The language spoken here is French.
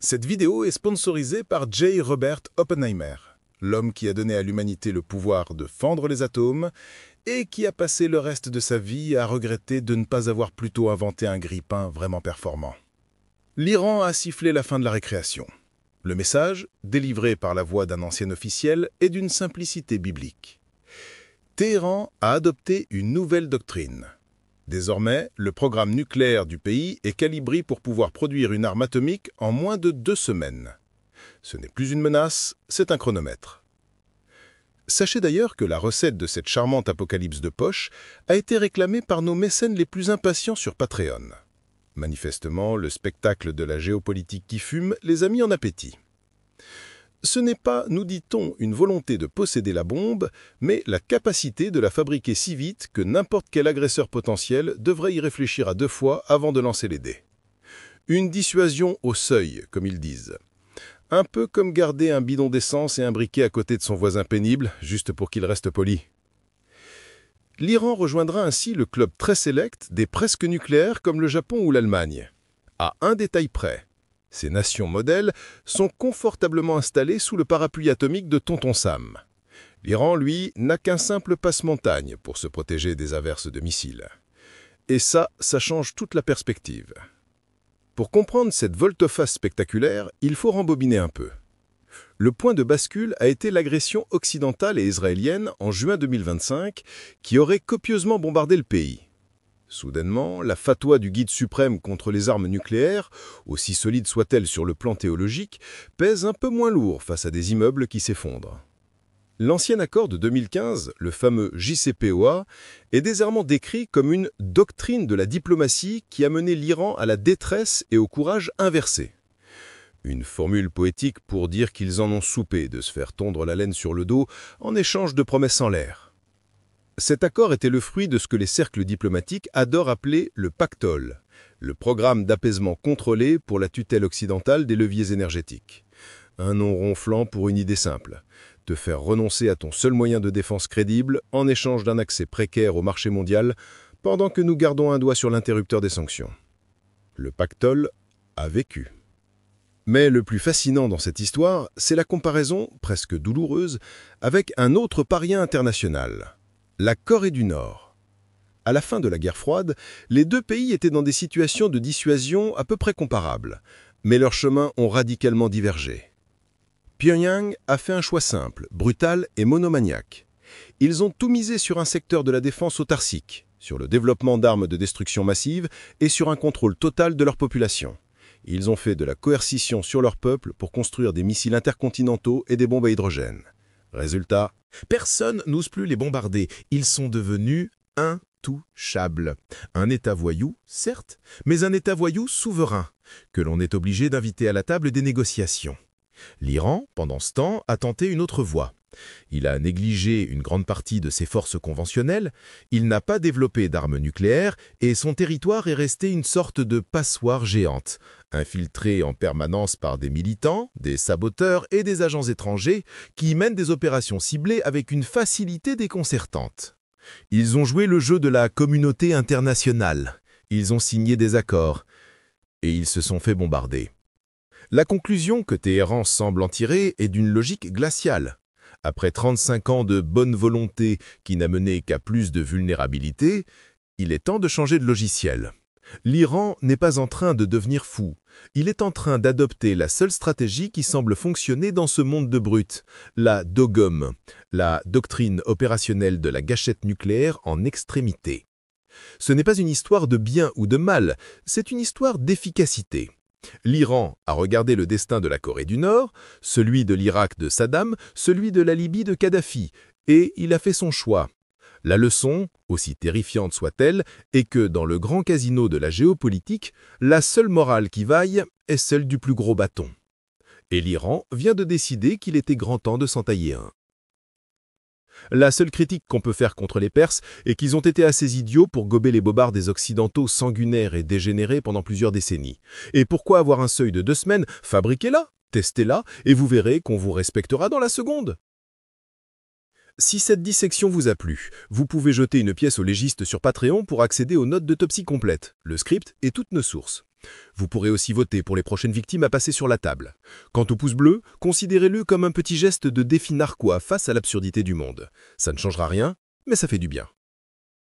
Cette vidéo est sponsorisée par J. Robert Oppenheimer, l'homme qui a donné à l'humanité le pouvoir de fendre les atomes et qui a passé le reste de sa vie à regretter de ne pas avoir plus tôt inventé un grille-pain vraiment performant. L'Iran a sifflé la fin de la récréation. Le message, délivré par la voix d'un ancien officiel, est d'une simplicité biblique. Téhéran a adopté une nouvelle doctrine. Désormais, le programme nucléaire du pays est calibré pour pouvoir produire une arme atomique en moins de 2 semaines. Ce n'est plus une menace, c'est un chronomètre. Sachez d'ailleurs que la recette de cette charmante apocalypse de poche a été réclamée par nos mécènes les plus impatients sur Patreon. Manifestement, le spectacle de la géopolitique qui fume les a mis en appétit. Ce n'est pas, nous dit-on, une volonté de posséder la bombe, mais la capacité de la fabriquer si vite que n'importe quel agresseur potentiel devrait y réfléchir à 2 fois avant de lancer les dés. Une dissuasion au seuil, comme ils disent. Un peu comme garder un bidon d'essence et un briquet à côté de son voisin pénible, juste pour qu'il reste poli. L'Iran rejoindra ainsi le club très sélect des presque nucléaires comme le Japon ou l'Allemagne. À un détail près. Ces nations modèles sont confortablement installées sous le parapluie atomique de Tonton Sam. L'Iran, lui, n'a qu'un simple passe-montagne pour se protéger des averses de missiles. Et ça change toute la perspective. Pour comprendre cette volte-face spectaculaire, il faut rembobiner un peu. Le point de bascule a été l'agression occidentale et israélienne en juin 2025 qui aurait copieusement bombardé le pays. Soudainement, la fatwa du guide suprême contre les armes nucléaires, aussi solide soit-elle sur le plan théologique, pèse un peu moins lourd face à des immeubles qui s'effondrent. L'ancien accord de 2015, le fameux JCPOA, est désormais décrit comme une doctrine de la diplomatie qui a mené l'Iran à la détresse et au courage inversé. Une formule poétique pour dire qu'ils en ont soupé de se faire tondre la laine sur le dos en échange de promesses en l'air. Cet accord était le fruit de ce que les cercles diplomatiques adorent appeler le pactole, le programme d'apaisement contrôlé pour la tutelle occidentale des leviers énergétiques. Un nom ronflant pour une idée simple, te faire renoncer à ton seul moyen de défense crédible en échange d'un accès précaire au marché mondial pendant que nous gardons un doigt sur l'interrupteur des sanctions. Le pactole a vécu. Mais le plus fascinant dans cette histoire, c'est la comparaison, presque douloureuse, avec un autre paria international. La Corée du Nord. À la fin de la guerre froide, les 2 pays étaient dans des situations de dissuasion à peu près comparables, mais leurs chemins ont radicalement divergé. Pyongyang a fait un choix simple, brutal et monomaniaque. Ils ont tout misé sur un secteur de la défense autarcique, sur le développement d'armes de destruction massive et sur un contrôle total de leur population. Ils ont fait de la coercition sur leur peuple pour construire des missiles intercontinentaux et des bombes à hydrogène. Résultat, personne n'ose plus les bombarder. Ils sont devenus intouchables. Un État voyou, certes, mais un État voyou souverain, que l'on est obligé d'inviter à la table des négociations. L'Iran, pendant ce temps, a tenté une autre voie. Il a négligé une grande partie de ses forces conventionnelles, il n'a pas développé d'armes nucléaires et son territoire est resté une sorte de passoire géante, infiltré en permanence par des militants, des saboteurs et des agents étrangers qui mènent des opérations ciblées avec une facilité déconcertante. Ils ont joué le jeu de la communauté internationale, ils ont signé des accords et ils se sont fait bombarder. La conclusion que Téhéran semble en tirer est d'une logique glaciale. Après 35 ans de bonne volonté qui n'a mené qu'à plus de vulnérabilité, il est temps de changer de logiciel. L'Iran n'est pas en train de devenir fou. Il est en train d'adopter la seule stratégie qui semble fonctionner dans ce monde de brutes, la DOGOM, la doctrine opérationnelle de la gâchette nucléaire en extrémité. Ce n'est pas une histoire de bien ou de mal, c'est une histoire d'efficacité. L'Iran a regardé le destin de la Corée du Nord, celui de l'Irak de Saddam, celui de la Libye de Kadhafi, et il a fait son choix. La leçon, aussi terrifiante soit-elle, est que dans le grand casino de la géopolitique, la seule morale qui vaille est celle du plus gros bâton. Et l'Iran vient de décider qu'il était grand temps de s'en tailler un. La seule critique qu'on peut faire contre les Perses est qu'ils ont été assez idiots pour gober les bobards des Occidentaux sanguinaires et dégénérés pendant plusieurs décennies. Et pourquoi avoir un seuil de 2 semaines? Fabriquez-la, testez-la, et vous verrez qu'on vous respectera dans la seconde. Si cette dissection vous a plu, vous pouvez jeter une pièce au légiste sur Patreon pour accéder aux notes d'autopsie complètes, le script et toutes nos sources. Vous pourrez aussi voter pour les prochaines victimes à passer sur la table. Quant au pouce bleu, considérez-le comme un petit geste de défi narquois face à l'absurdité du monde. Ça ne changera rien, mais ça fait du bien.